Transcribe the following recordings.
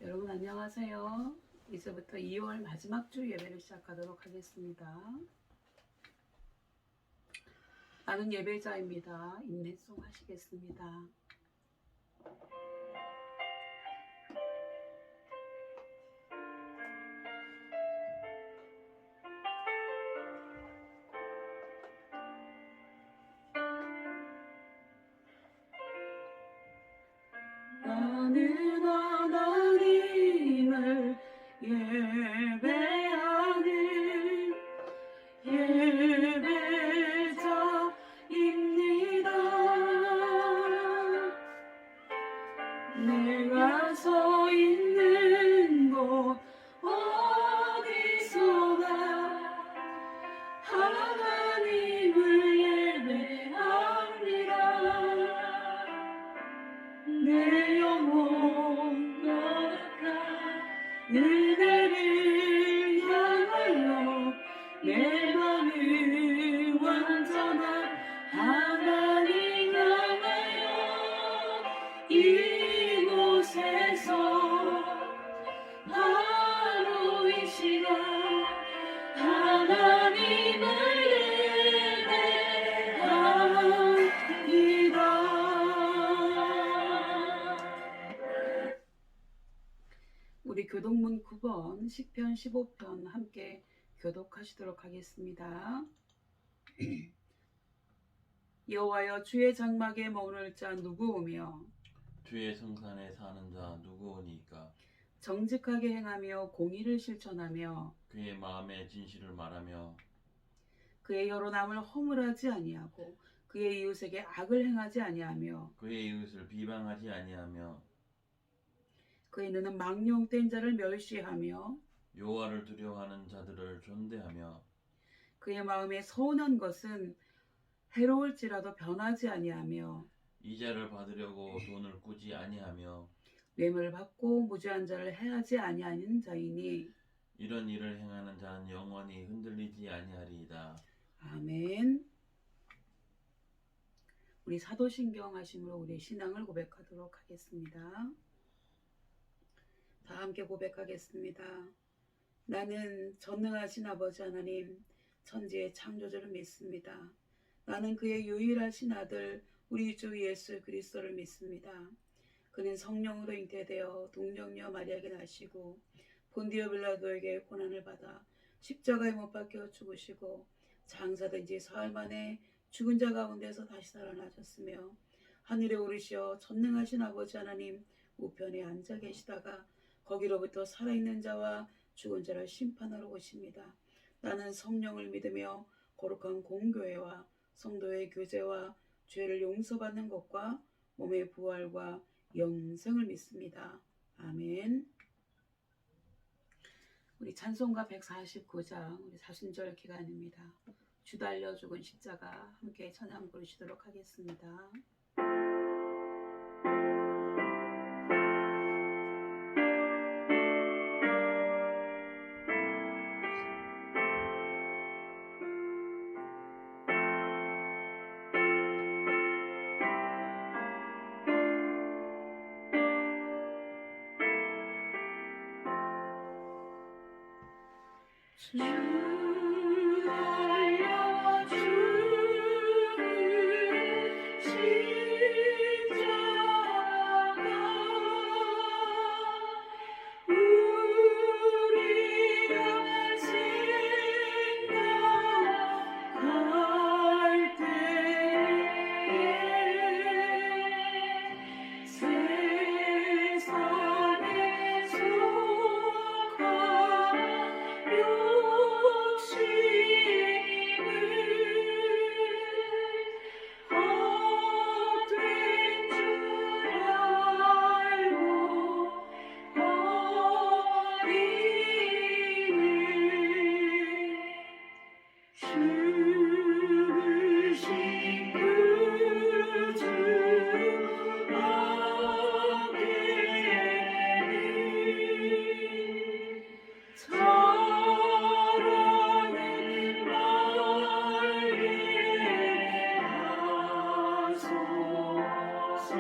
여러분 안녕하세요. 이제부터 2월 마지막 주 예배를 시작하도록 하겠습니다. 나는 예배자입니다. 인내송 하시겠습니다. 나는 하나님을 예배하는 예배자입니다. 내가 서 있는 곳 어디서나 하나님을 예배합니다. 내 영혼 거룩한 은혜를 향하여 내 맘을 완전한 하나님 향하여 이곳에서 바로 이 시간 하나님을 예배합니다. 우리 교독문 9번 시편 15편 함께 교독하시도록 하겠습니다. 여호와여, 주의 장막에 머무를 자 누구오며 주의 성산에 사는 자 누구오니까? 정직하게 행하며 공의를 실천하며 그의 마음에 진실을 말하며 그의 여러 남을 허물하지 아니하고 그의 이웃에게 악을 행하지 아니하며 그의 이웃을 비방하지 아니하며 그의 눈은 망령된 자를 멸시하며 여호와를 두려워하는 자들을 존대하며 그의 마음에 서운한 것은 해로울지라도 변하지 아니하며 이자를 받으려고 돈을 꾸지 아니하며 뇌물을 받고 무죄한 자를 해하지 아니하는 자이니 이런 일을 행하는 자는 영원히 흔들리지 아니하리이다. 아멘. 우리 사도신경 하심으로 우리의 신앙을 고백하도록 하겠습니다. 다 함께 고백하겠습니다. 나는 전능하신 아버지 하나님 천지의 창조주를 믿습니다. 나는 그의 유일하신 아들 우리 주 예수 그리스도를 믿습니다. 그는 성령으로 잉태되어 동정녀 마리아에게 나시고 본디오 빌라도에게 고난을 받아 십자가에 못 박혀 죽으시고 장사된 지 사흘 만에 죽은 자 가운데서 다시 살아나셨으며 하늘에 오르시어 전능하신 아버지 하나님 우편에 앉아 계시다가 거기로부터 살아있는 자와 죽은 자를 심판하러 오십니다. 나는 성령을 믿으며 거룩한 공교회와 성도의 교제와 죄를 용서받는 것과 몸의 부활과 영생을 믿습니다. 아멘. 우리 찬송가 149장 우리 사순절 기간입니다. 주 달려 죽은 십자가 함께 찬양 부르시도록 하겠습니다. 주 달려 죽은 십자가 우리가 생각할 때에 세상에 속한 사랑의 말에 하소서.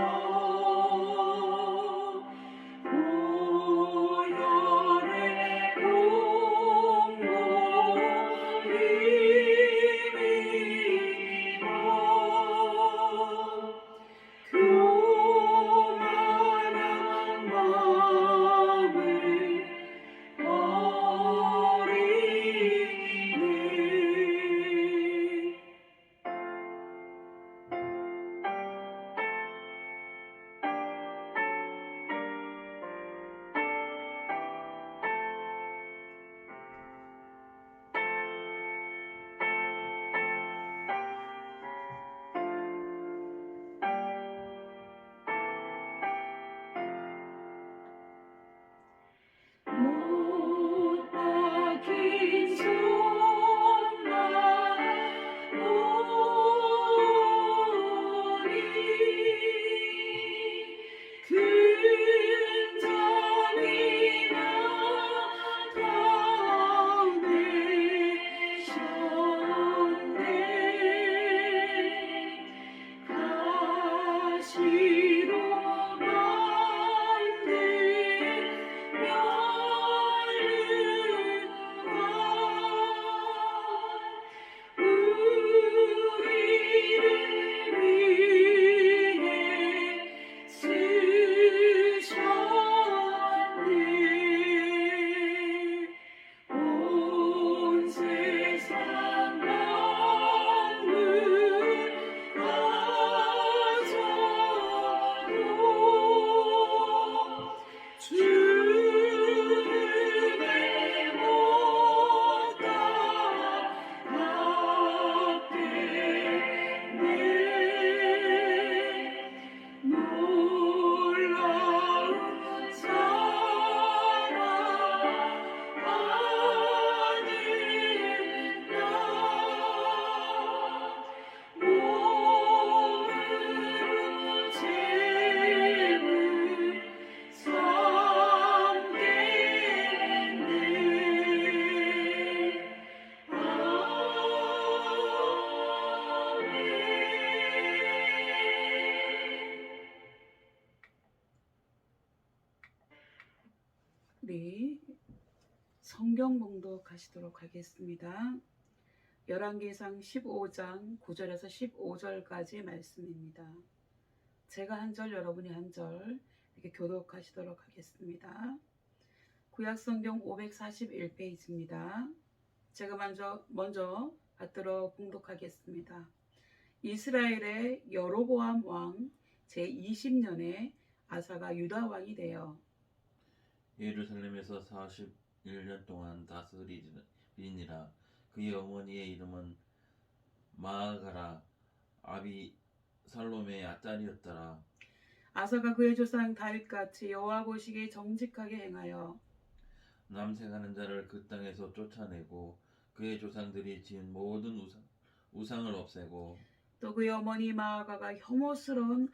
우리 성경 봉독하시도록 하겠습니다. 열왕기상 15장 9절에서 15절까지 말씀입니다. 제가 한 절, 여러분이 한 절 이렇게 교독하시도록 하겠습니다. 구약성경 541페이지입니다. 제가 먼저 받들어 봉독하겠습니다. 이스라엘의 여로보암 왕 제20년에 아사가 유다 왕이 되어 예루살렘에서 41년 동안 다스리니라. 그의 어머니의 이름은 마아가라 아비살롬의 딸이었더라. 아사가 그의 조상 다윗같이 여호와 보시기에 정직하게 행하여 남색하는 자를 그 땅에서 쫓아내고 그의 조상들이 지은 모든 우상을 없애고 또 그의 어머니 마아가가 혐오스러운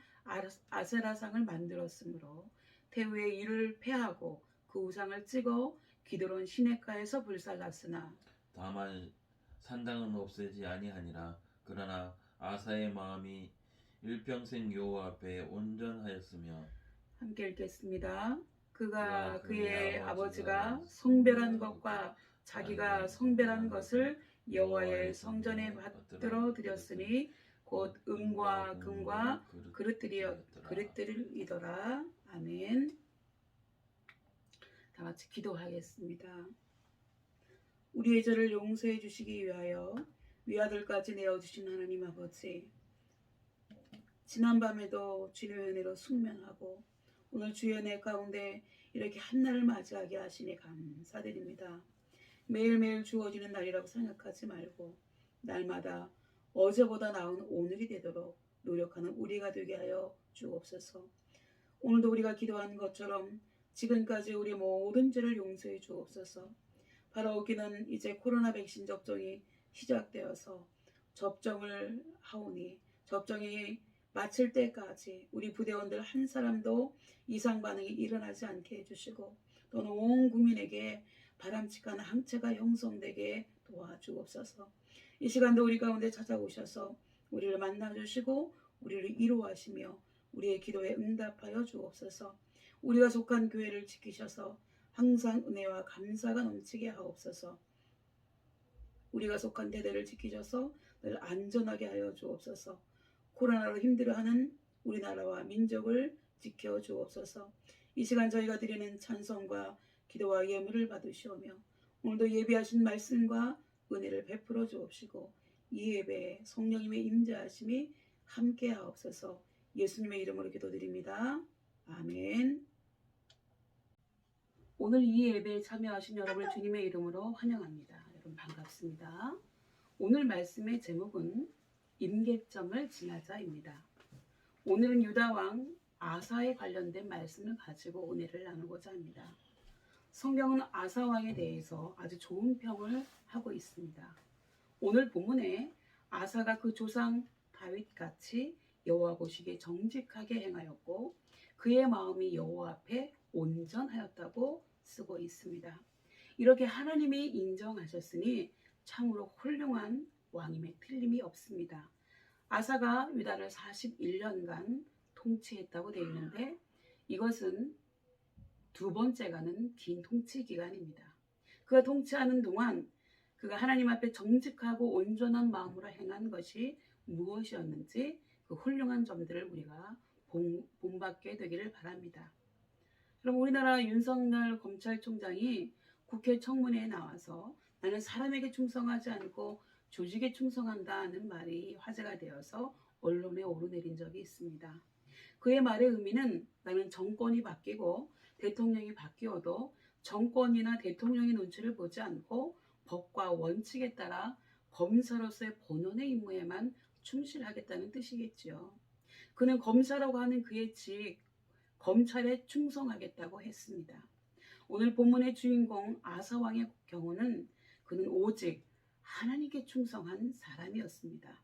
아세라상을 만들었으므로 태후에 이를 폐하고 그 우상을 찍어 기드론 시내가에서 불살랐으나 다만 산당은 없애지 아니하니라. 그러나 아사의 마음이 일평생 여호와 앞에 온전하였으며 함께 읽겠습니다. 그가 그가 그의 아버지가 성별한 것과 자기가 성별한 것을 여호와의 성전에 받들어 드렸으니 곧 은과 금과 그릇들이더라. 아멘. 다 같이 기도하겠습니다. 우리의 죄를 용서해 주시기 위하여 위아들까지 내어주신 하나님 아버지, 지난밤에도 주님의 은혜로 숙면하고 오늘 주의 은혜 가운데 이렇게 한날을 맞이하게 하시니 감사드립니다. 매일매일 주어지는 날이라고 생각하지 말고 날마다 어제보다 나은 오늘이 되도록 노력하는 우리가 되게 하여 주옵소서. 오늘도 우리가 기도한 것처럼 지금까지 우리 모든 죄를 용서해 주옵소서. 바로 오기는 이제 코로나 백신 접종이 시작되어서 접종을 하오니 접종이 마칠 때까지 우리 부대원들 한 사람도 이상 반응이 일어나지 않게 해주시고 또는 온 국민에게 바람직한 항체가 형성되게 도와주옵소서. 이 시간도 우리 가운데 찾아오셔서 우리를 만나주시고 우리를 위로하시며 우리의 기도에 응답하여 주옵소서. 우리가 속한 교회를 지키셔서 항상 은혜와 감사가 넘치게 하옵소서. 우리가 속한 대대를 지키셔서 늘 안전하게 하여 주옵소서. 코로나로 힘들어하는 우리나라와 민족을 지켜 주옵소서. 이 시간 저희가 드리는 찬송과 기도와 예물을 받으시오며 오늘도 예비하신 말씀과 은혜를 베풀어 주옵시고 이 예배에 성령님의 임재하심이 함께 하옵소서. 예수님의 이름으로 기도드립니다. 아멘. 오늘 이 예배에 참여하신 여러분을 주님의 이름으로 환영합니다. 여러분 반갑습니다. 오늘 말씀의 제목은 임계점을 지나자입니다. 오늘은 유다왕 아사에 관련된 말씀을 가지고 은혜를 나누고자 합니다. 성경은 아사왕에 대해서 아주 좋은 평을 하고 있습니다. 오늘 본문에 아사가 그 조상 다윗같이 여호와 보시기에 정직하게 행하였고 그의 마음이 여호와 앞에 온전하였다고 쓰고 있습니다. 이렇게 하나님이 인정하셨으니 참으로 훌륭한 왕임에 틀림이 없습니다. 아사가 유다를 41년간 통치했다고 되어 있는데 이것은 두 번째 가는 긴 통치 기간입니다. 그가 통치하는 동안 그가 하나님 앞에 정직하고 온전한 마음으로 행한 것이 무엇이었는지 그 훌륭한 점들을 우리가 본받게 되기를 바랍니다. 그럼 우리나라 윤석열 검찰총장이 국회 청문회에 나와서 나는 사람에게 충성하지 않고 조직에 충성한다는 말이 화제가 되어서 언론에 오르내린 적이 있습니다. 그의 말의 의미는 나는 정권이 바뀌고 대통령이 바뀌어도 정권이나 대통령의 눈치를 보지 않고 법과 원칙에 따라 검사로서의 본원의 임무에만 충실하겠다는 뜻이겠지요. 그는 검사라고 하는 그의 직, 검찰에 충성하겠다고 했습니다. 오늘 본문의 주인공 아사왕의 경우는 그는 오직 하나님께 충성한 사람이었습니다.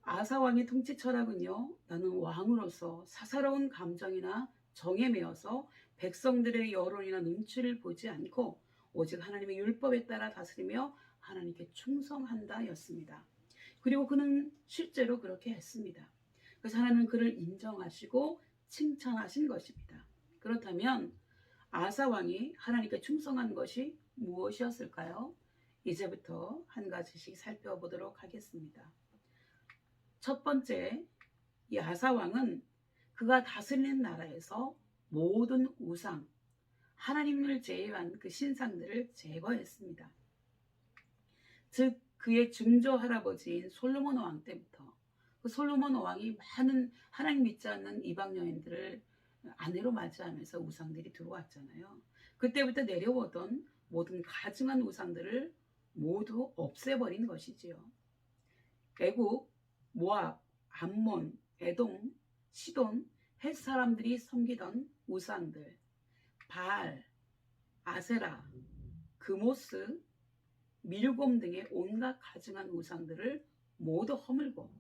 아사왕의 통치 철학은요, 나는 왕으로서 사사로운 감정이나 정에 매여서 백성들의 여론이나 눈치를 보지 않고 오직 하나님의 율법에 따라 다스리며 하나님께 충성한다 였습니다. 그리고 그는 실제로 그렇게 했습니다. 그래서 하나님은 그를 인정하시고 칭찬하신 것입니다. 그렇다면 아사 왕이 하나님께 충성한 것이 무엇이었을까요? 이제부터 한 가지씩 살펴보도록 하겠습니다. 첫 번째, 이 아사 왕은 그가 다스리는 나라에서 모든 우상, 하나님을 제외한 그 신상들을 제거했습니다. 즉 그의 증조 할아버지인 솔로몬 왕 때부터 그 솔로몬 왕이 많은 하나님 믿지 않는 이방 여인들을 아내로 맞이하면서 우상들이 들어왔잖아요. 그때부터 내려오던 모든 가증한 우상들을 모두 없애버린 것이지요. 애국, 모압, 암몬, 에돔, 시돈, 헷 사람들이 섬기던 우상들, 바알, 아세라, 그모스, 밀곰 등의 온갖 가증한 우상들을 모두 허물고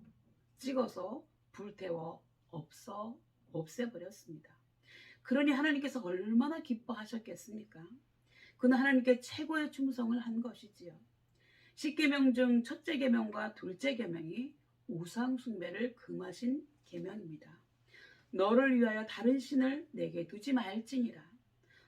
찍어서 불태워 없애버렸습니다. 그러니 하나님께서 얼마나 기뻐하셨겠습니까? 그는 하나님께 최고의 충성을 한 것이지요. 10계명 중 첫째 계명과 둘째 계명이 우상 숭배를 금하신 계명입니다. 너를 위하여 다른 신을 내게 두지 말지니라.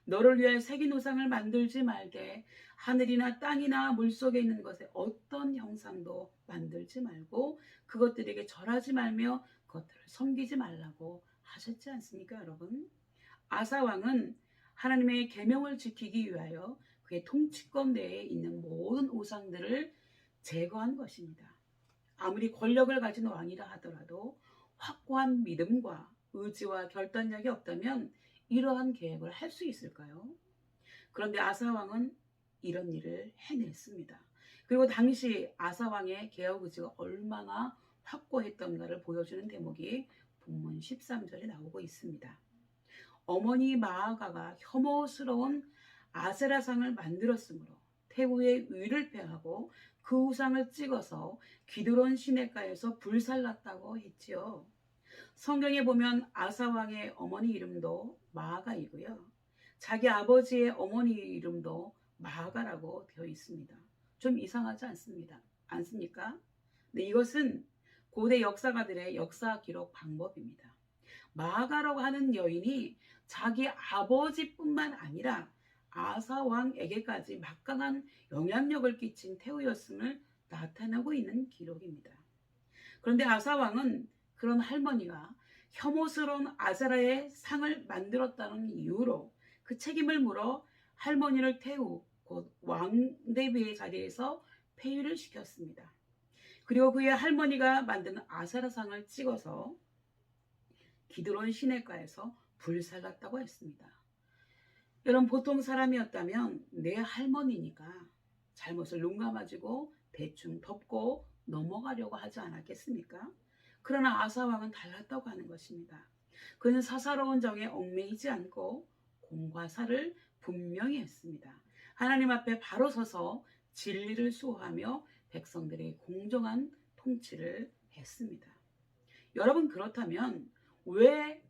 너를 위하여 새긴 우상을 만들지 말되 하늘이나 땅이나 물속에 있는 것에 어떤 형상도 만들지 말고 그것들에게 절하지 말며 그것들을 섬기지 말라고 하셨지 않습니까, 여러분? 아사 왕은 하나님의 계명을 지키기 위하여 그의 통치권 내에 있는 모든 우상들을 제거한 것입니다. 아무리 권력을 가진 왕이라 하더라도 확고한 믿음과 의지와 결단력이 없다면 이러한 계획을 할 수 있을까요? 그런데 아사 왕은 이런 일을 해냈습니다. 그리고 당시 아사 왕의 개혁 의지가 얼마나 확고했던가를 보여주는 대목이 본문 13절에 나오고 있습니다. 어머니 마아가가 혐오스러운 아세라상을 만들었으므로 태후의 위를 폐하고 그 우상을 찍어서 기드론 시내가에서 불살랐다고 했지요. 성경에 보면 아사 왕의 어머니 이름도 마아가이고요. 자기 아버지의 어머니 이름도 마아가라고 되어 있습니다. 좀 이상하지 않습니까? 네, 이것은 고대 역사가들의 역사 기록 방법입니다. 마아가라고 하는 여인이 자기 아버지뿐만 아니라 아사 왕에게까지 막강한 영향력을 끼친 태후였음을 나타내고 있는 기록입니다. 그런데 아사 왕은 그런 할머니가 혐오스러운 아세라의 상을 만들었다는 이유로 그 책임을 물어 할머니를 태후, 곧 왕대비의 자리에서 폐위를 시켰습니다. 그리고 그의 할머니가 만든 아세라상을 찍어서 기드론 시내가에서 불살랐다고 했습니다. 여러분, 보통 사람이었다면 내 할머니니까 잘못을 눈 감아주고 대충 덮고 넘어가려고 하지 않았겠습니까? 그러나 아사 왕은 달랐다고 하는 것입니다. 그는 사사로운 정에 얽매이지 않고 공과 사를 분명히 했습니다. 하나님 앞에 바로 서서 진리를 수호하며 백성들의 공정한 통치를 했습니다. 여러분, 그렇다면 왜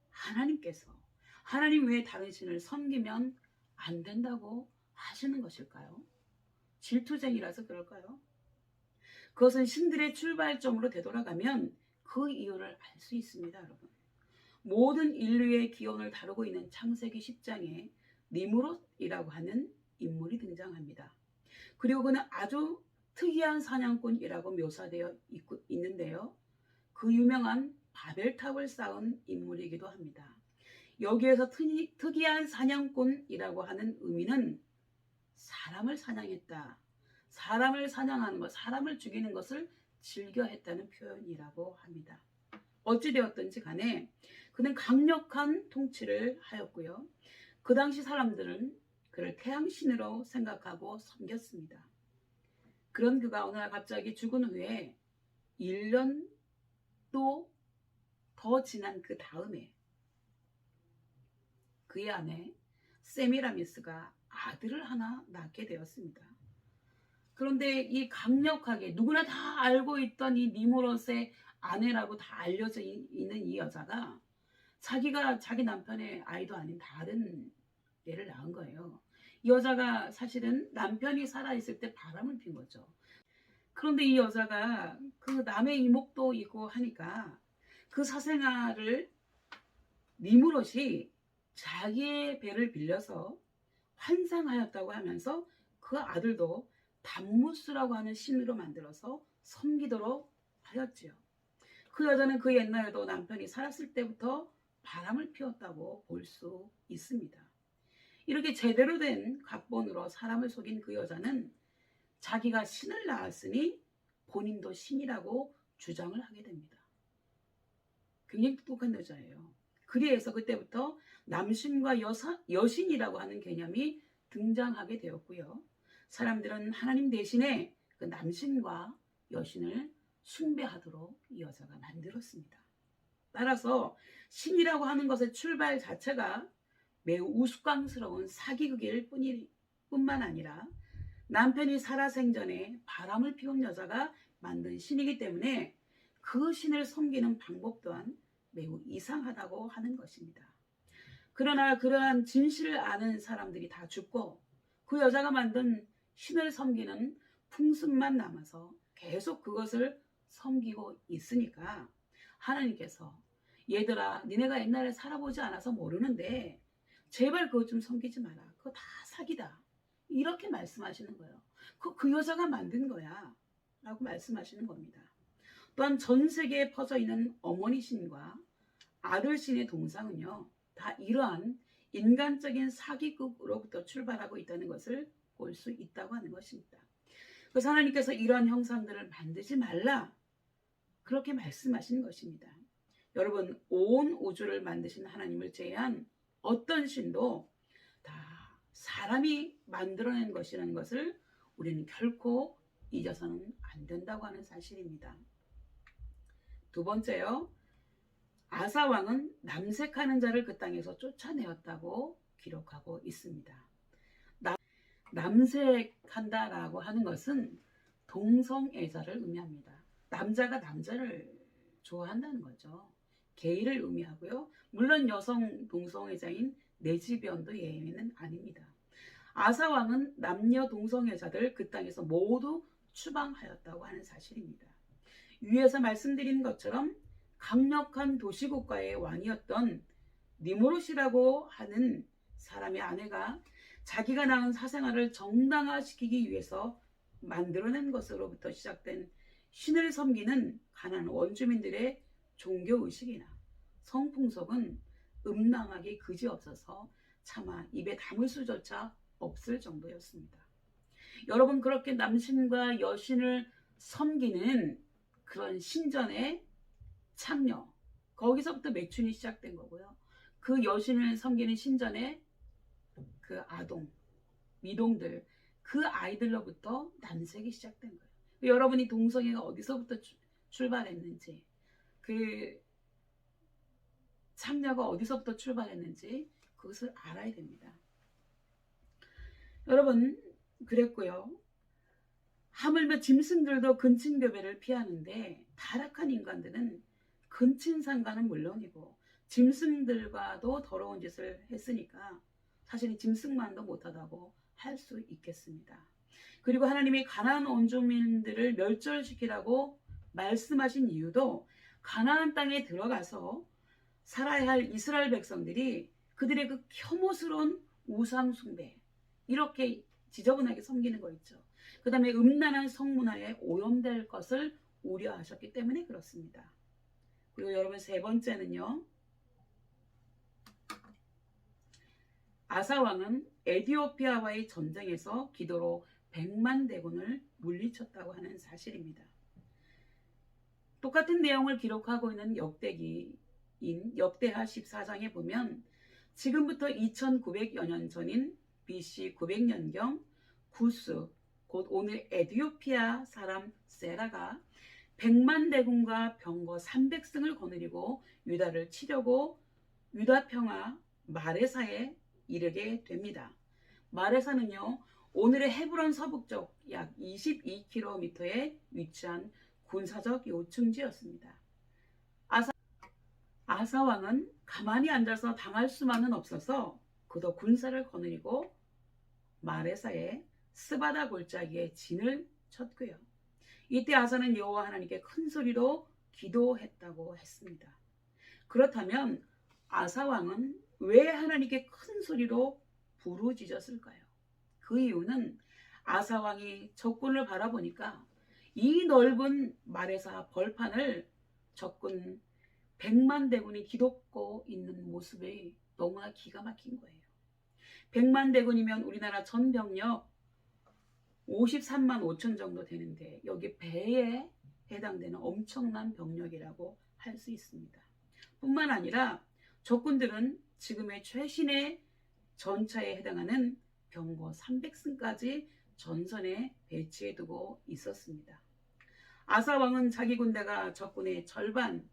하나님 외에 다른 신을 섬기면 안 된다고 하시는 것일까요? 질투쟁이라서 그럴까요? 그것은 신들의 출발점으로 되돌아가면 그 이유를 알 수 있습니다, 여러분. 모든 인류의 기원을 다루고 있는 창세기 10장에 니므롯이라고 하는 인물이 등장합니다. 그리고 그는 아주 특이한 사냥꾼이라고 묘사되어 있는데요. 그 유명한 바벨탑을 쌓은 인물이기도 합니다. 여기에서 특이한 사냥꾼이라고 하는 의미는 사람을 사냥했다. 사람을 사냥하는 것, 사람을 죽이는 것을 즐겨했다는 표현이라고 합니다. 어찌되었든지 간에 그는 강력한 통치를 하였고요. 그 당시 사람들은 그를 태양신으로 생각하고 섬겼습니다. 그런 그가 어느 날 갑자기 죽은 후에 1년도 더 지난 그 다음에 그의 아내 세미라미스가 아들을 하나 낳게 되었습니다. 그런데 이 강력하게 누구나 다 알고 있던 이 니므롯의 아내라고 다 알려져 있는 이 여자가 자기가 자기 남편의 아이도 아닌 다른 애를 낳은 거예요. 이 여자가 사실은 남편이 살아있을 때 바람을 핀 거죠. 그런데 이 여자가 그 남의 이목도 있고 하니까 그 사생아를 니므롯이 자기의 배를 빌려서 환상하였다고 하면서 그 아들도 담무스라고 하는 신으로 만들어서 섬기도록 하였지요. 그 여자는 그 옛날에도 남편이 살았을 때부터 바람을 피웠다고 볼 수 있습니다. 이렇게 제대로 된 각본으로 사람을 속인 그 여자는 자기가 신을 낳았으니 본인도 신이라고 주장을 하게 됩니다. 굉장히 똑똑한 여자예요. 그리해서 그때부터 남신과 여신이라고 하는 개념이 등장하게 되었고요. 사람들은 하나님 대신에 그 남신과 여신을 숭배하도록 이 여자가 만들었습니다. 따라서 신이라고 하는 것의 출발 자체가 매우 우스꽝스러운 사기극일 뿐만 아니라 남편이 살아생전에 바람을 피운 여자가 만든 신이기 때문에 그 신을 섬기는 방법 또한 매우 이상하다고 하는 것입니다. 그러나 그러한 진실을 아는 사람들이 다 죽고 그 여자가 만든 신을 섬기는 풍습만 남아서 계속 그것을 섬기고 있으니까 하나님께서 얘들아 니네가 옛날에 살아보지 않아서 모르는데 제발 그것 좀 섬기지 마라. 그거 다 사기다. 이렇게 말씀하시는 거예요. 그 여자가 만든 거야 라고 말씀하시는 겁니다. 또한 전 세계에 퍼져 있는 어머니 신과 아들 신의 동상은요 다 이러한 인간적인 사기극으로부터 출발하고 있다는 것을 볼 수 있다고 하는 것입니다. 그래서 하나님께서 이러한 형상들을 만들지 말라 그렇게 말씀하신 것입니다. 여러분 온 우주를 만드신 하나님을 제외한 어떤 신도 다 사람이 만들어낸 것이라는 것을 우리는 결코 잊어서는 안 된다고 하는 사실입니다. 두 번째요. 아사 왕은 남색하는 자를 그 땅에서 쫓아내었다고 기록하고 있습니다. 남색한다라고 하는 것은 동성애자를 의미합니다. 남자가 남자를 좋아한다는 거죠. 게이를 의미하고요. 물론 여성 동성애자인 레즈비언도 예외는 아닙니다. 아사 왕은 남녀 동성애자들 그 땅에서 모두 추방하였다고 하는 사실입니다. 위에서 말씀드린 것처럼 강력한 도시국가의 왕이었던 니무롯이라고 하는 사람의 아내가 자기가 낳은 사생아를 정당화시키기 위해서 만들어낸 것으로부터 시작된 신을 섬기는 가나안 원주민들의 종교의식이나 성풍속은 음란하기 그지없어서 차마 입에 담을 수조차 없을 정도였습니다. 여러분 그렇게 남신과 여신을 섬기는 그런 신전의 창녀 거기서부터 매춘이 시작된 거고요. 그 여신을 섬기는 신전의 그 아동 미동들 그 아이들로부터 남색이 시작된 거예요. 여러분이 동성애가 어디서부터 출발했는지 그 창녀가 어디서부터 출발했는지 그것을 알아야 됩니다. 여러분 그랬고요. 하물며 짐승들도 근친교배를 피하는데 타락한 인간들은 근친상간은 물론이고 짐승들과도 더러운 짓을 했으니까 사실 짐승만도 못하다고 할 수 있겠습니다. 그리고 하나님이 가나안 원주민들을 멸절시키라고 말씀하신 이유도 가나안 땅에 들어가서 살아야 할 이스라엘 백성들이 그들의 그 혐오스러운 우상 숭배 이렇게 지저분하게 섬기는 거 있죠. 그 다음에 음란한 성문화에 오염될 것을 우려하셨기 때문에 그렇습니다. 그리고 여러분 세 번째는요. 아사 왕은 에디오피아와의 전쟁에서 기도로 100만 대군을 물리쳤다고 하는 사실입니다. 똑같은 내용을 기록하고 있는 역대기인 역대하 14장에 보면 지금부터 2900여 년 전인 BC 900년경 구스 곧 오늘 에디오피아 사람 세라가 100만 대군과 병거 300승을 거느리고 유다를 치려고 유다 평화 마레사에 이르게 됩니다. 마레사는요 오늘의 헤브론 서북쪽 약 22km에 위치한 군사적 요충지였습니다. 아사 왕은 가만히 앉아서 당할 수만은 없어서 그도 군사를 거느리고 마레사의 스바다 골짜기에 진을 쳤고요. 이때 아사는 여호와 하나님께 큰 소리로 기도했다고 했습니다. 그렇다면 아사 왕은 왜 하나님께 큰 소리로 부르짖었을까요? 그 이유는 아사 왕이 적군을 바라보니까 이 넓은 마레사 벌판을 적군 100만 대군이 기덮고 있는 모습이 너무나 기가 막힌 거예요. 100만 대군이면 우리나라 전 병력 53만 5천 정도 되는데 여기 배에 해당되는 엄청난 병력이라고 할 수 있습니다. 뿐만 아니라 적군들은 지금의 최신의 전차에 해당하는 병거 300승까지 전선에 배치해두고 있었습니다. 아사 왕은 자기 군대가 적군의 절반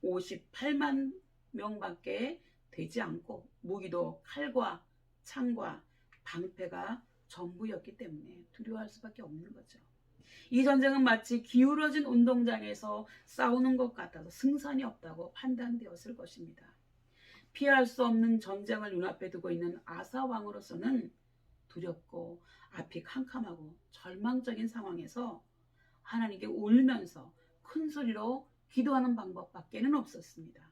58만 명밖에 되지 않고 무기도 칼과 창과 방패가 전부였기 때문에 두려워할 수밖에 없는 거죠. 이 전쟁은 마치 기울어진 운동장에서 싸우는 것 같아서 승산이 없다고 판단되었을 것입니다. 피할 수 없는 전쟁을 눈앞에 두고 있는 아사 왕으로서는 두렵고 앞이 캄캄하고 절망적인 상황에서 하나님께 울면서 큰 소리로 기도하는 방법밖에는 없었습니다.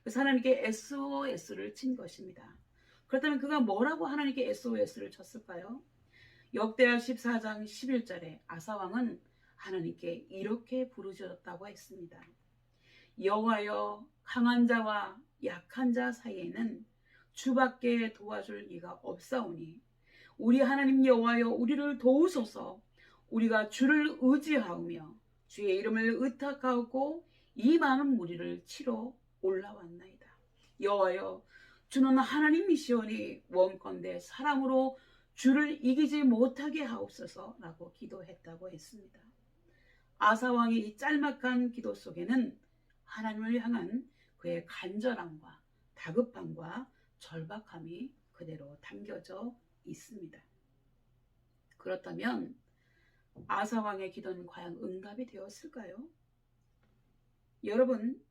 그래서 하나님께 SOS를 친 것입니다. 그렇다면 그가 뭐라고 하나님께 SOS를 쳤을까요? 역대하 14장 11절에 아사왕은 하나님께 이렇게 부르짖었다고 했습니다. 여호와여, 강한 자와 약한 자 사이에는 주밖에 도와줄 이가 없사오니 우리 하나님 여호와여, 우리를 도우소서. 우리가 주를 의지하오며 주의 이름을 의탁하고 이 많은 무리를 치러 올라왔나이다. 여호와여, 주는 하나님이시오니 원컨대 사람으로 주를 이기지 못하게 하옵소서라고 기도했다고 했습니다. 아사왕의 이 짤막한 기도 속에는 하나님을 향한 그의 간절함과 다급함과 절박함이 그대로 담겨져 있습니다. 그렇다면 아사왕의 기도는 과연 응답이 되었을까요? 여러분,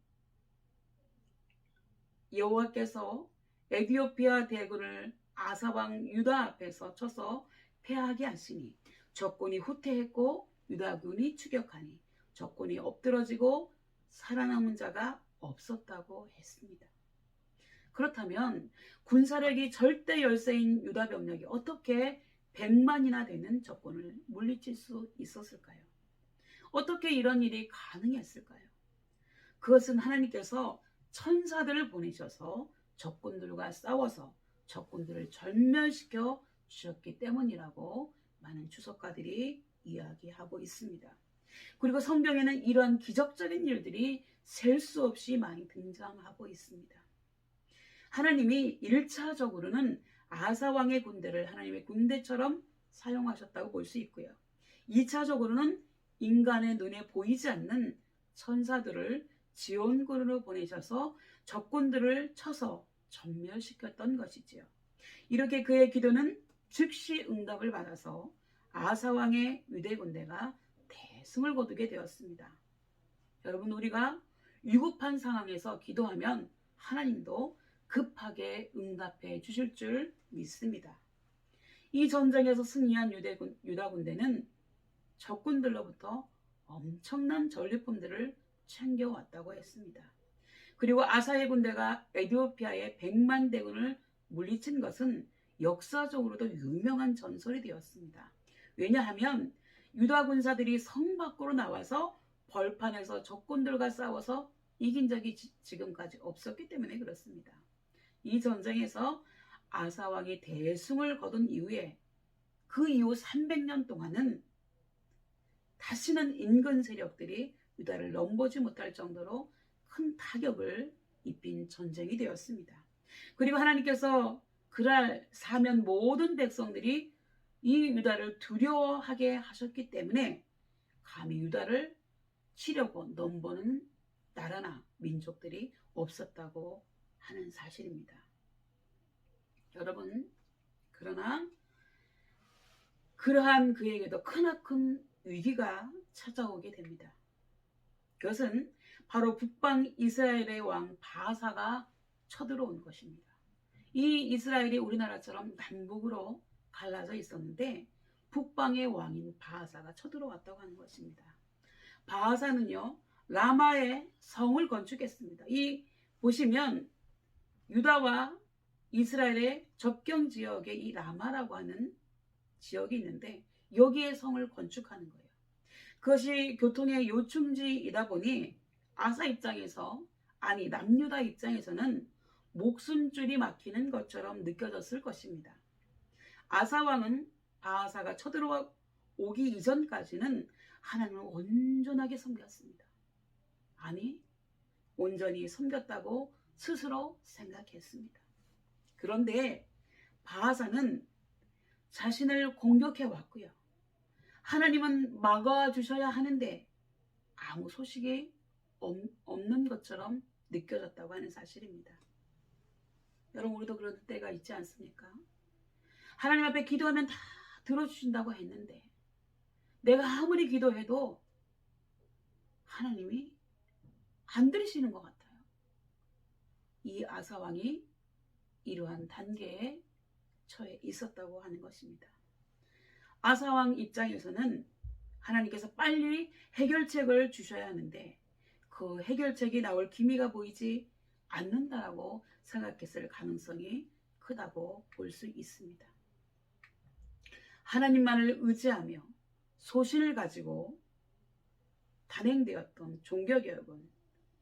여호와께서 에디오피아 대군을 아사왕 유다 앞에서 쳐서 패하게 하시니 적군이 후퇴했고 유다군이 추격하니 적군이 엎드러지고 살아남은 자가 없었다고 했습니다. 그렇다면 군사력이 절대 열세인 유다 병력이 어떻게 100만이나 되는 적군을 물리칠 수 있었을까요? 어떻게 이런 일이 가능했을까요? 그것은 하나님께서 천사들을 보내셔서 적군들과 싸워서 적군들을 절멸시켜 주셨기 때문이라고 많은 주석가들이 이야기하고 있습니다. 그리고 성경에는 이러한 기적적인 일들이 셀 수 없이 많이 등장하고 있습니다. 하나님이 1차적으로는 아사왕의 군대를 하나님의 군대처럼 사용하셨다고 볼 수 있고요. 2차적으로는 인간의 눈에 보이지 않는 천사들을 지원군으로 보내셔서 적군들을 쳐서 전멸시켰던 것이지요. 이렇게 그의 기도는 즉시 응답을 받아서 아사왕의 유대 군대가 대승을 거두게 되었습니다. 여러분, 우리가 위급한 상황에서 기도하면 하나님도 급하게 응답해 주실 줄 믿습니다. 이 전쟁에서 승리한 유다 군대는 적군들로부터 엄청난 전리품들을 챙겨왔다고 했습니다. 그리고 아사의 군대가 에디오피아의 100만 대군을 물리친 것은 역사적으로도 유명한 전설이 되었습니다. 왜냐하면 유다 군사들이 성 밖으로 나와서 벌판에서 적군들과 싸워서 이긴 적이 지금까지 없었기 때문에 그렇습니다. 이 전쟁에서 아사왕이 대승을 거둔 이후에 그 이후 300년 동안은 다시는 인근 세력들이 유다를 넘보지 못할 정도로 큰 타격을 입힌 전쟁이 되었습니다. 그리고 하나님께서 그날 사면 모든 백성들이 이 유다를 두려워하게 하셨기 때문에 감히 유다를 치려고 넘보는 나라나 민족들이 없었다고 하는 사실입니다. 여러분, 그러나 그러한 그에게도 크나큰 위기가 찾아오게 됩니다. 그것은 바로 북방 이스라엘의 왕 바사가 쳐들어온 것입니다. 이 이스라엘이 우리나라처럼 남북으로 갈라져 있었는데 북방의 왕인 바사가 쳐들어왔다고 하는 것입니다. 바사는요, 라마의 성을 건축했습니다. 이 보시면 유다와 이스라엘의 접경 지역에 이 라마라고 하는 지역이 있는데 여기에 성을 건축하는 거예요. 그것이 교통의 요충지이다 보니 아사 입장에서, 아니 남유다 입장에서는 목숨줄이 막히는 것처럼 느껴졌을 것입니다. 아사 왕은 바하사가 쳐들어오기 이전까지는 하나님을 온전하게 섬겼습니다. 아니, 온전히 섬겼다고 스스로 생각했습니다. 그런데 바하사는 자신을 공격해 왔고요. 하나님은 막아 주셔야 하는데 아무 소식이 없는 것처럼 느껴졌다고 하는 사실입니다. 여러분, 우리도 그런 때가 있지 않습니까? 하나님 앞에 기도하면 다 들어주신다고 했는데 내가 아무리 기도해도 하나님이 안 들으시는 것 같아요. 이 아사왕이 이러한 단계에 처해 있었다고 하는 것입니다. 아사왕 입장에서는 하나님께서 빨리 해결책을 주셔야 하는데 그 해결책이 나올 기미가 보이지 않는다라고 생각했을 가능성이 크다고 볼 수 있습니다. 하나님만을 의지하며 소신을 가지고 단행되었던 종교개혁은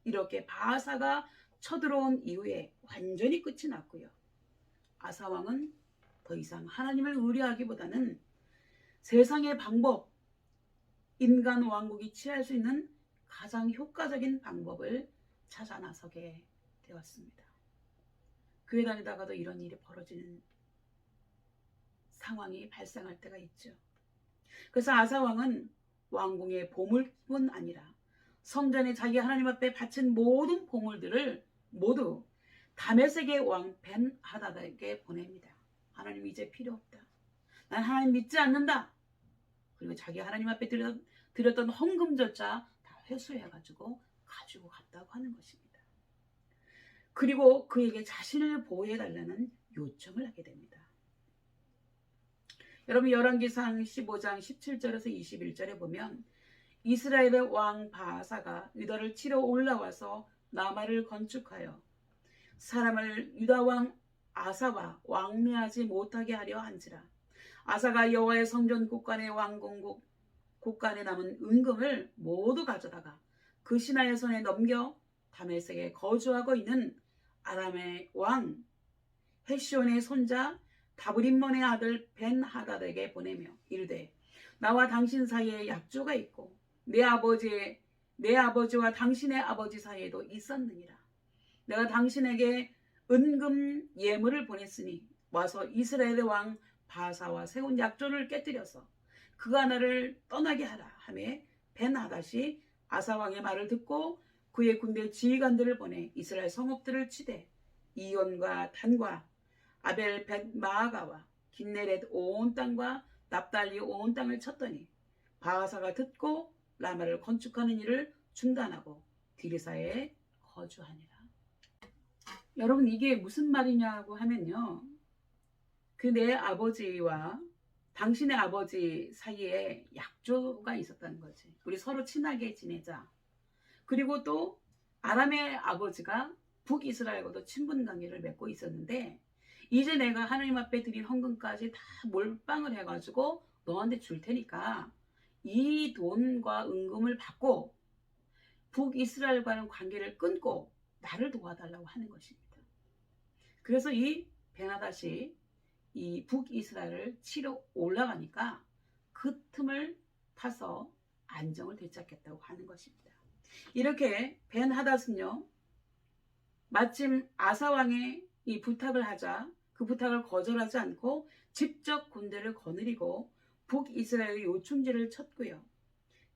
이렇게 바하사가 쳐들어온 이후에 완전히 끝이 났고요. 아사왕은 더 이상 하나님을 의뢰하기보다는 세상의 방법, 인간 왕국이 취할 수 있는 가장 효과적인 방법을 찾아 나서게 되었습니다. 교회 다니다가도 이런 일이 벌어지는 상황이 발생할 때가 있죠. 그래서 아사왕은 왕궁의 보물뿐 아니라 성전에 자기 하나님 앞에 바친 모든 보물들을 모두 다메섹의 왕 벤하닷에게 보냅니다. 하나님 이제 필요 없다. 난 하나님 믿지 않는다. 그리고 자기 하나님 앞에 드렸던 헌금조차 다 회수해가지고 가지고 갔다고 하는 것입니다. 그리고 그에게 자신을 보호해달라는 요청을 하게 됩니다. 여러분, 열왕기상 15장 17절에서 21절에 보면 이스라엘의 왕 바하사가 유다를 치러 올라와서 라마를 건축하여 사람을 유다 왕 아사와 왕래하지 못하게 하려 한지라. 아사가 여호와의 성전 곳간의 왕궁 곳간에 남은 은금을 모두 가져다가 그 신하의 손에 넘겨 다메섹에 거주하고 있는 아람의 왕 헤시온의 손자 다브림몬의 아들 벤하닷에게 보내며 이르되 나와 당신 사이에 약조가 있고 내 아버지와 당신의 아버지 사이에도 있었느니라. 내가 당신에게 은금 예물을 보냈으니 와서 이스라엘의 왕 바하사와 세운 약조를 깨뜨려서 그가 나를 떠나게 하라 하며 벤하닷이 아사 왕의 말을 듣고 그의 군대 지휘관들을 보내 이스라엘 성읍들을 치되 이온과 단과 아벨 벳마아가와 긴네렛 온 땅과 납달리 온 땅을 쳤더니 바하사가 듣고 라마를 건축하는 일을 중단하고 디르사에 거주하니라. 여러분, 이게 무슨 말이냐고 하면요, 그 내 아버지와 당신의 아버지 사이에 약조가 있었다는 거지. 우리 서로 친하게 지내자. 그리고 또 아람의 아버지가 북이스라엘과도 친분 관계를 맺고 있었는데 이제 내가 하나님 앞에 드린 헌금까지 다 몰빵을 해가지고 너한테 줄 테니까 이 돈과 은금을 받고 북이스라엘과는 관계를 끊고 나를 도와달라고 하는 것입니다. 그래서 이 벤하닷이 이 북이스라엘을 치러 올라가니까 그 틈을 타서 안정을 되찾겠다고 하는 것입니다. 이렇게 벤하닷은요, 마침 아사왕의 이 부탁을 하자 그 부탁을 거절하지 않고 직접 군대를 거느리고 북이스라엘의 요충지를 쳤고요.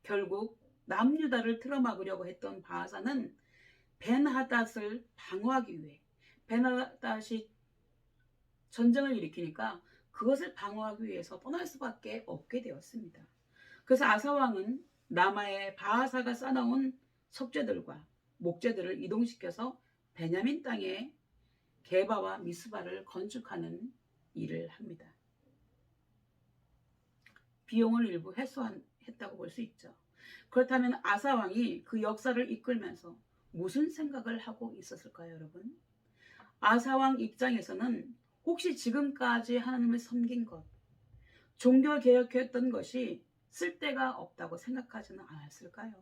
결국 남유다를 틀어막으려고 했던 바하사는 벤하닷을 방어하기 위해 벤하닷이 전쟁을 일으키니까 그것을 방어하기 위해서 떠날 수밖에 없게 되었습니다. 그래서 아사왕은 라마의 바하사가 쌓아놓은 석재들과 목재들을 이동시켜서 베냐민 땅에 게바와 미스바를 건축하는 일을 합니다. 비용을 일부 했다고 볼 수 있죠. 그렇다면 아사왕이 그 역사를 이끌면서 무슨 생각을 하고 있었을까요, 여러분? 아사왕 입장에서는 혹시 지금까지 하나님을 섬긴 것, 종교 개혁했던 것이 쓸데가 없다고 생각하지는 않았을까요?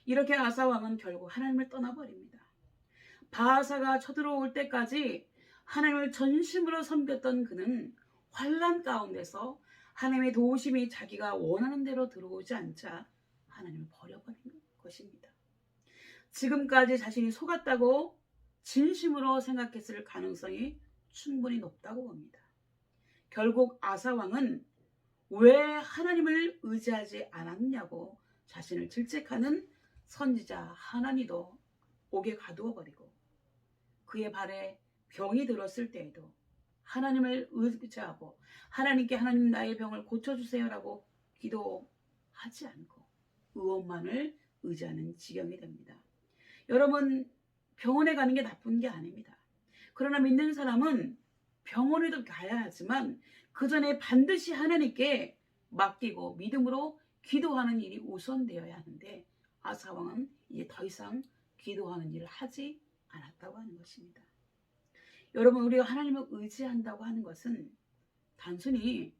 이렇게 아사왕은 결국 하나님을 떠나버립니다. 바하사가 쳐들어올 때까지 하나님을 전심으로 섬겼던 그는 환난 가운데서 하나님의 도우심이 자기가 원하는 대로 들어오지 않자 하나님을 버려버린 것입니다. 지금까지 자신이 속았다고 진심으로 생각했을 가능성이 충분히 높다고 봅니다. 결국 아사왕은 왜 하나님을 의지하지 않았냐고 자신을 질책하는 선지자 하나니도 옥에 가두어 버리고, 그의 발에 병이 들었을 때에도 하나님을 의지하고 하나님께 하나님 나의 병을 고쳐주세요라고 기도하지 않고 의원만을 의지하는 지경이 됩니다. 여러분, 병원에 가는 게 나쁜 게 아닙니다. 그러나 믿는 사람은 병원에도 가야 하지만 그 전에 반드시 하나님께 맡기고 믿음으로 기도하는 일이 우선되어야 하는데, 아사왕은 이제 더 이상 기도하는 일을 하지 않았다고 하는 것입니다. 여러분, 우리가 하나님을 의지한다고 하는 것은 단순히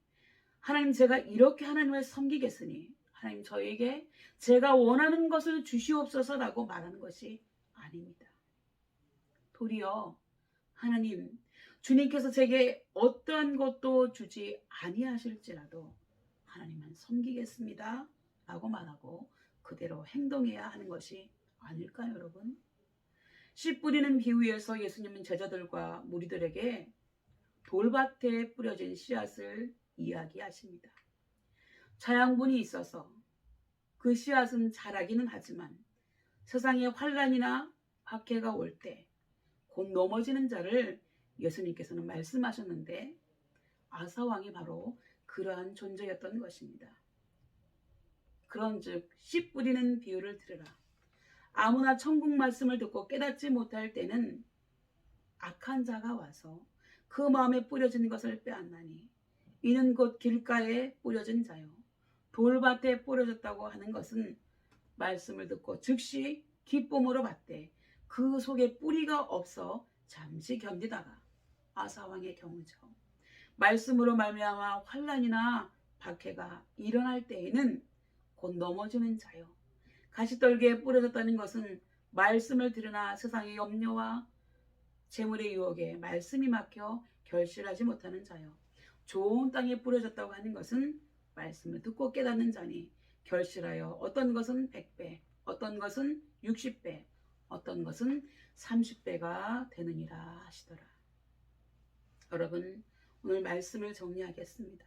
하나님, 제가 이렇게 하나님을 섬기겠으니 하나님 저에게 제가 원하는 것을 주시옵소서라고 말하는 것이 아닙니다. 도리어 하나님, 주님께서 제게 어떠한 것도 주지 아니하실지라도 하나님만 섬기겠습니다 라고 말하고 그대로 행동해야 하는 것이 아닐까요, 여러분? 씨 뿌리는 비유에서 예수님은 제자들과 무리들에게 돌밭에 뿌려진 씨앗을 이야기하십니다. 자양분이 있어서 그 씨앗은 자라기는 하지만 세상에 환난이나 박해가 올 때 곧 넘어지는 자를 예수님께서는 말씀하셨는데, 아사왕이 바로 그러한 존재였던 것입니다. 그런즉 씨 뿌리는 비유를 들으라. 아무나 천국 말씀을 듣고 깨닫지 못할 때는 악한 자가 와서 그 마음에 뿌려진 것을 빼앗나니, 이는 곧 길가에 뿌려진 자요 돌밭에 뿌려졌다고 하는 것은 말씀을 듣고 즉시 기쁨으로 받되 그 속에 뿌리가 없어 잠시 견디다가, 아사왕의 경우죠, 말씀으로 말미암아 환난이나 박해가 일어날 때에는 곧 넘어지는 자요 가시떨기에 뿌려졌다는 것은 말씀을 들으나 세상의 염려와 재물의 유혹에 말씀이 막혀 결실하지 못하는 자요 좋은 땅에 뿌려졌다고 하는 것은 말씀을 듣고 깨닫는 자니 결실하여 어떤 것은 100배, 어떤 것은 60배, 어떤 것은 30배가 되느니라 하시더라. 여러분, 오늘 말씀을 정리하겠습니다.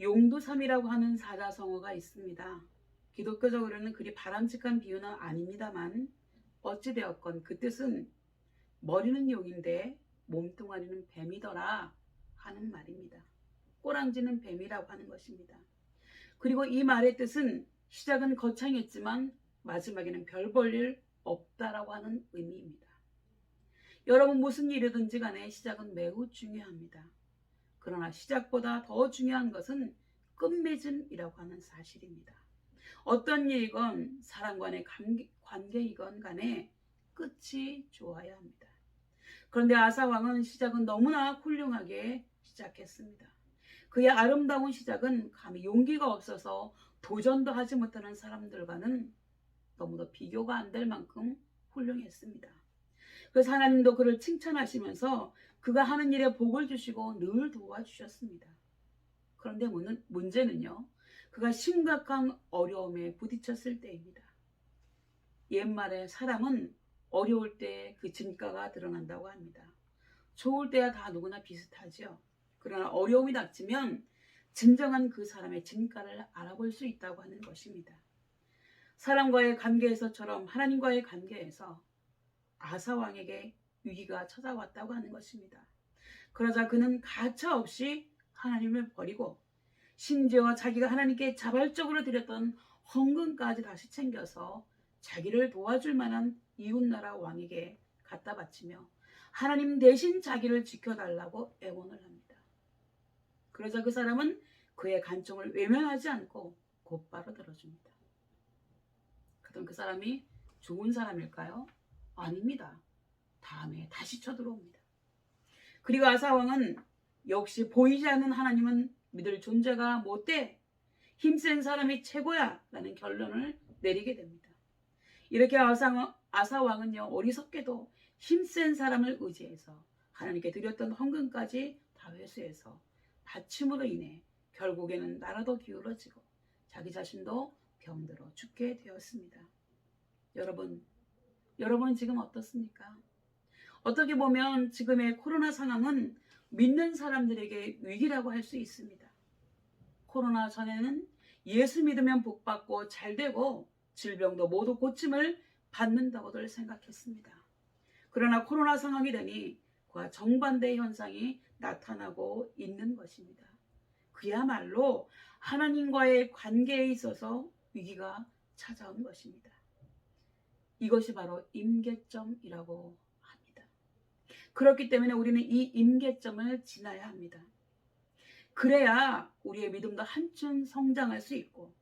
용두삼이라고 하는 사자성어가 있습니다. 기독교적으로는 그리 바람직한 비유는 아닙니다만 어찌되었건 그 뜻은 머리는 용인데 몸뚱아리는 뱀이더라 하는 말입니다. 꼬랑지는 뱀이라고 하는 것입니다. 그리고 이 말의 뜻은 시작은 거창했지만 마지막에는 별 볼 일 없다라고 하는 의미입니다. 여러분, 무슨 일이든지 간에 시작은 매우 중요합니다. 그러나 시작보다 더 중요한 것은 끝맺음이라고 하는 사실입니다. 어떤 일이건 사람 간의 관계이건 간에 끝이 좋아야 합니다. 그런데 아사왕은 시작은 너무나 훌륭하게 시작했습니다. 그의 아름다운 시작은 감히 용기가 없어서 도전도 하지 못하는 사람들과는 너무도 비교가 안 될 만큼 훌륭했습니다. 그래서 하나님도 그를 칭찬하시면서 그가 하는 일에 복을 주시고 늘 도와주셨습니다. 그런데 문제는요, 그가 심각한 어려움에 부딪혔을 때입니다. 옛말에 사람은 어려울 때 그 진가가 드러난다고 합니다. 좋을 때야 다 누구나 비슷하죠. 그러나 어려움이 닥치면 진정한 그 사람의 진가를 알아볼 수 있다고 하는 것입니다. 사람과의 관계에서처럼 하나님과의 관계에서 아사왕에게 위기가 찾아왔다고 하는 것입니다. 그러자 그는 가차없이 하나님을 버리고 심지어 자기가 하나님께 자발적으로 드렸던 헌금까지 다시 챙겨서 자기를 도와줄 만한 이웃나라 왕에게 갖다 바치며 하나님 대신 자기를 지켜달라고 애원을 합니다. 그러자 그 사람은 그의 간청을 외면하지 않고 곧바로 들어줍니다. 그럼 그 사람이 좋은 사람일까요? 아닙니다. 다음에 다시 쳐들어옵니다. 그리고 아사왕은 역시 보이지 않는 하나님은 믿을 존재가 못돼, 힘센 사람이 최고야 라는 결론을 내리게 됩니다. 이렇게 아사왕은요, 어리석게도 힘센 사람을 의지해서 하나님께 드렸던 헌금까지 다 회수해서 다침으로 인해 결국에는 나라도 기울어지고 자기 자신도 병들어 죽게 되었습니다. 여러분은 지금 어떻습니까? 어떻게 보면 지금의 코로나 상황은 믿는 사람들에게 위기라고 할 수 있습니다. 코로나 전에는 예수 믿으면 복받고 잘되고 질병도 모두 고침을 받는다고들 생각했습니다. 그러나 코로나 상황이 되니 그와 정반대의 현상이 나타나고 있는 것입니다. 그야말로 하나님과의 관계에 있어서 위기가 찾아온 것입니다. 이것이 바로 임계점이라고 합니다. 그렇기 때문에 우리는 이 임계점을 지나야 합니다. 그래야 우리의 믿음도 한층 성장할 수 있고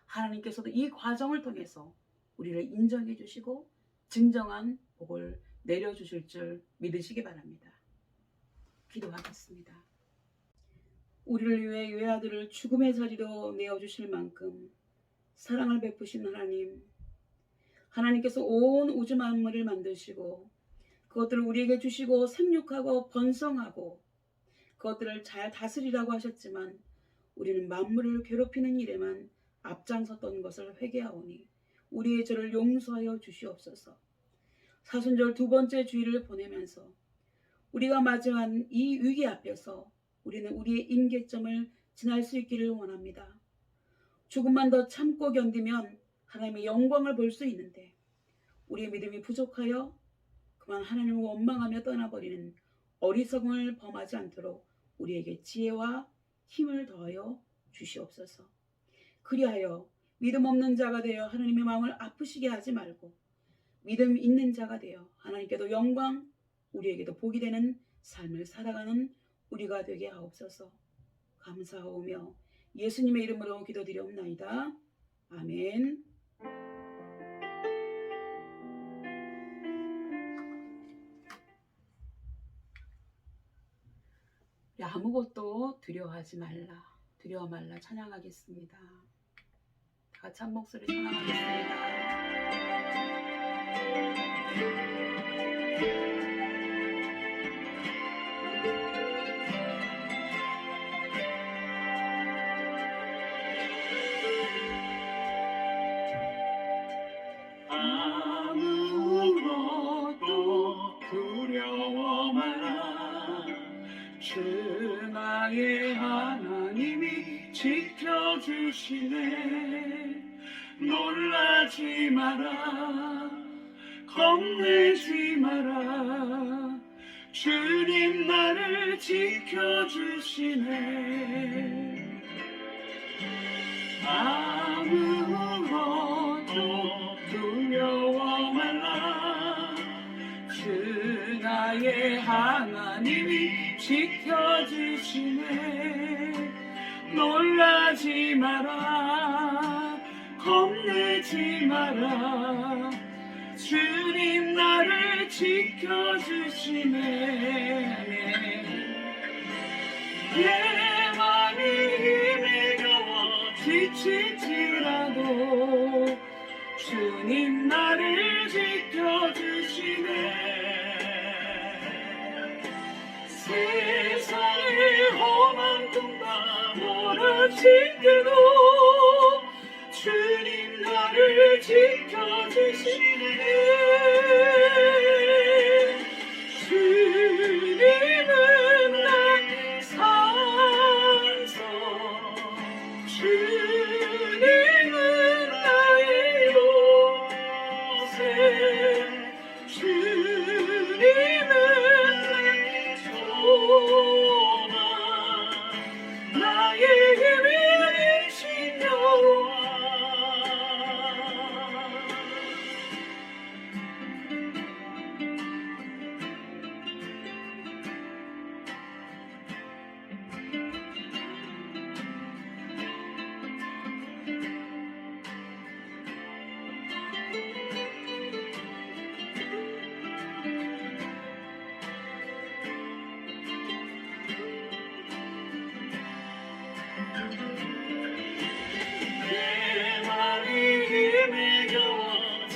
하나님께서도 이 과정을 통해서 우리를 인정해 주시고 진정한 복을 내려주실 줄 믿으시기 바랍니다. 기도하겠습니다. 우리를 위해 외아들을 죽음의 자리로 내어주실 만큼 사랑을 베푸신 하나님께서 온 우주 만물을 만드시고 그것들을 우리에게 주시고 생육하고 번성하고 그것들을 잘 다스리라고 하셨지만 우리는 만물을 괴롭히는 일에만 앞장섰던 것을 회개하오니 우리의 죄를 용서하여 주시옵소서. 사순절 두 번째 주일을 보내면서 우리가 맞이한 이 위기 앞에서 우리는 우리의 임계점을 지날 수 있기를 원합니다. 조금만 더 참고 견디면 하나님의 영광을 볼 수 있는데 우리의 믿음이 부족하여 그만 하나님을 원망하며 떠나버리는 어리석음을 범하지 않도록 우리에게 지혜와 힘을 더하여 주시옵소서. 그리하여 믿음 없는 자가 되어 하나님의 마음을 아프시게 하지 말고 믿음 있는 자가 되어 하나님께도 영광, 우리에게도 복이 되는 삶을 살아가는 우리가 되게 하옵소서. 감사하오며 예수님의 이름으로 기도드리옵나이다. 아멘. 아무것도 두려워하지 말라, 두려워 말라 찬양하겠습니다. 다 같이 한 목소리 찬양하겠습니다. 아무것도 두려워 말라. 주 나의 하나님이 지켜주시네. 놀라지 마라, 겁내지 마라. 주님 나를 지켜주시네. 아무것도 두려워 말라. 주 나의 하나님이 지켜주시네. 놀라지 마라, 겁내지 마라. 주님 나를 지켜주시네. 내 맘이 힘에 겨워 지칠지라도 주님 나를 지켜주시네. 세상의 험한 통과 멀어질 때도 주님 나를 지켜주시네. 주님은 나의 산성, 주님은 나의 요새, 주님은 나의 소망, 나의 힘이 되신 여호와.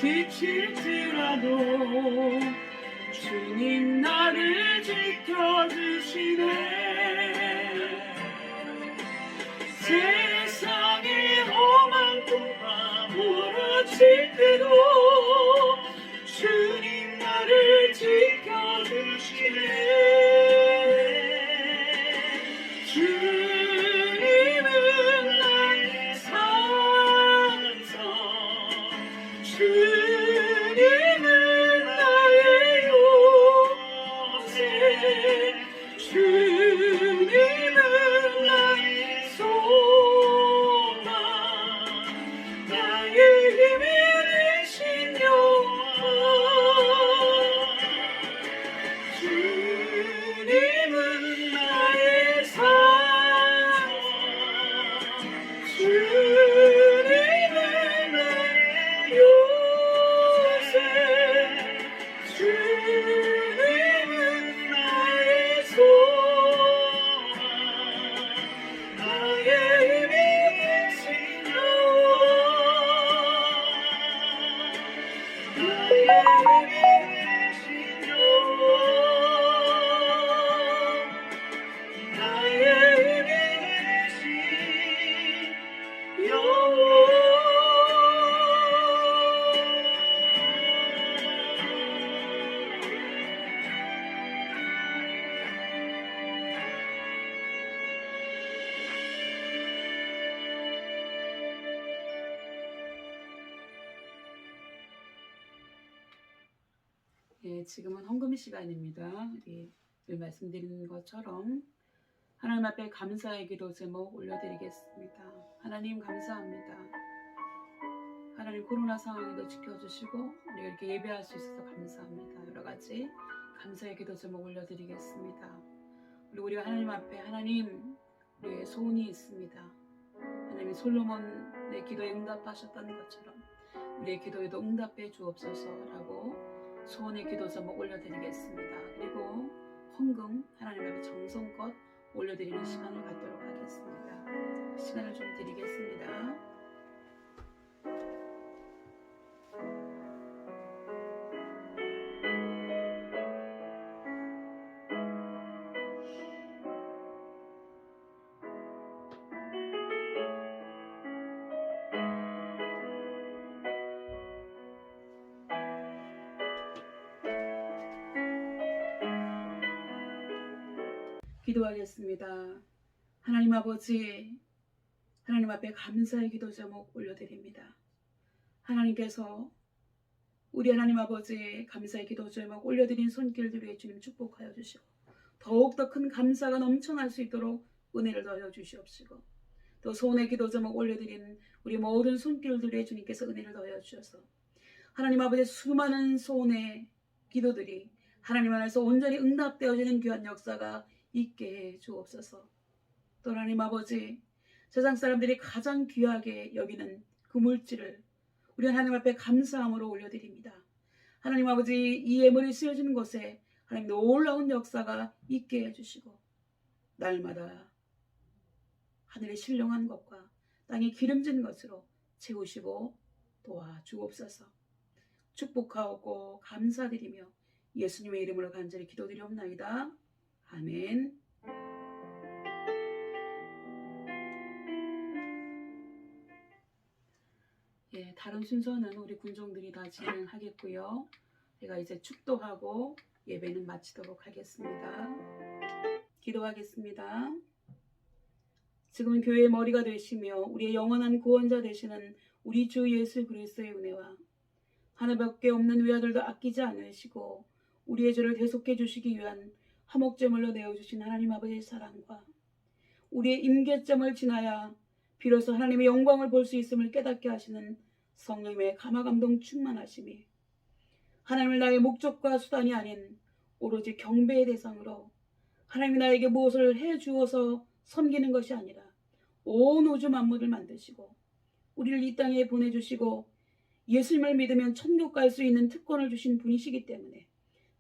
지칠지라도 주님 나를 지켜주시네. 세상의 험한 도가 멀어질 때도 주님 나를 지켜주시네. 주님은 나의 산성, 주님은 나의 요새, 주님은 나의 소망, 나의 힘이 되신 여호와. 주님은 나의 산성, 주님은 나의 요새, 주님은 나의 소망, 나의 힘이 되신 여호와. 나의 힘이 되신 여호와. 나의 힘이 되신 여호와. 예, 지금은 헌금 시간입니다. 늘 말씀드린 것처럼 하나님 앞에 감사의 기도 제목 올려드리겠습니다. 하나님 감사합니다. 하나님 코로나 상황에도 지켜주시고 우리가 이렇게 예배할 수 있어서 감사합니다. 여러 가지 감사의 기도 제목 올려드리겠습니다. 우리가 하나님 앞에 하나님 우리의 소원이 있습니다. 하나님이 솔로몬의 기도에 응답하셨다는 것처럼 우리의 기도에도 응답해 주옵소서라고 소원의 기도 제목 올려드리겠습니다. 그리고 헌금 하나님 앞에 정성껏 올려드리는 시간을 갖도록 하겠습니다. 시간을 좀 드리겠습니다. 기도하겠습니다. 하나님 아버지, 하나님 앞에 감사의 기도 제목 올려드립니다. 하나님께서 우리 하나님 아버지 감사의 기도 제목 올려드린 손길들 위해 주님 축복하여 주시고 더욱더 큰 감사가 넘쳐날 수 있도록 은혜를 더하여 주시옵시고 또 소원의 기도 제목 올려드린 우리 모든 손길들에 주님께서 은혜를 더하여 주셔서 하나님 아버지 수많은 소원의 기도들이 하나님 안에서 온전히 응답되어지는 귀한 역사가 있게 해 주옵소서. 또 하나님 아버지 세상 사람들이 가장 귀하게 여기는 그 물질을 우리 하나님 앞에 감사함으로 올려드립니다. 하나님 아버지 이 예물이 쓰여지는 곳에 하나님 놀라운 역사가 있게 해주시고 날마다 하늘의 신령한 것과 땅의 기름진 것으로 채우시고 도와주옵소서. 축복하고 감사드리며 예수님의 이름으로 간절히 기도드리옵나이다. 아멘. 예, 다른 순서는 우리 군종들이 다 진행하겠고요. 제가 이제 축도하고 예배는 마치도록 하겠습니다. 기도하겠습니다. 지금은 교회의 머리가 되시며 우리의 영원한 구원자 되시는 우리 주 예수 그리스도의 은혜와 하나밖에 없는 외아들도 아끼지 않으시고 우리의 죄를 대속해 주시기 위한 화목제물로 내어주신 하나님 아버지의 사랑과 우리의 임계점을 지나야 비로소 하나님의 영광을 볼 수 있음을 깨닫게 하시는 성령님의 감화감동 충만하심이 하나님을 나의 목적과 수단이 아닌 오로지 경배의 대상으로 하나님이 나에게 무엇을 해주어서 섬기는 것이 아니라 온 우주 만물을 만드시고 우리를 이 땅에 보내주시고 예수님을 믿으면 천국 갈 수 있는 특권을 주신 분이시기 때문에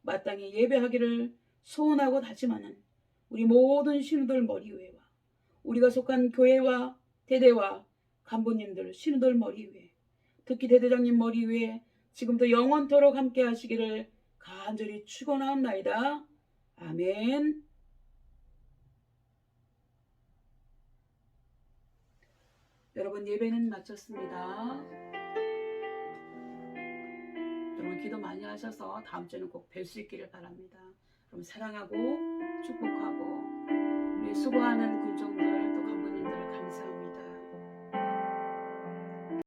마땅히 예배하기를 소원하고 다짐하는 우리 모든 신우들 머리 위에와 우리가 속한 교회와 대대와 간부님들 신우들 머리 위에 특히 대대장님 머리 위에 지금도 영원토록 함께 하시기를 간절히 축원하옵나이다. 아멘. 여러분, 예배는 마쳤습니다. 여러분, 기도 많이 하셔서 다음 주에는 꼭 뵐 수 있기를 바랍니다. 그럼 사랑하고 축복하고 우리 수고하는 군종들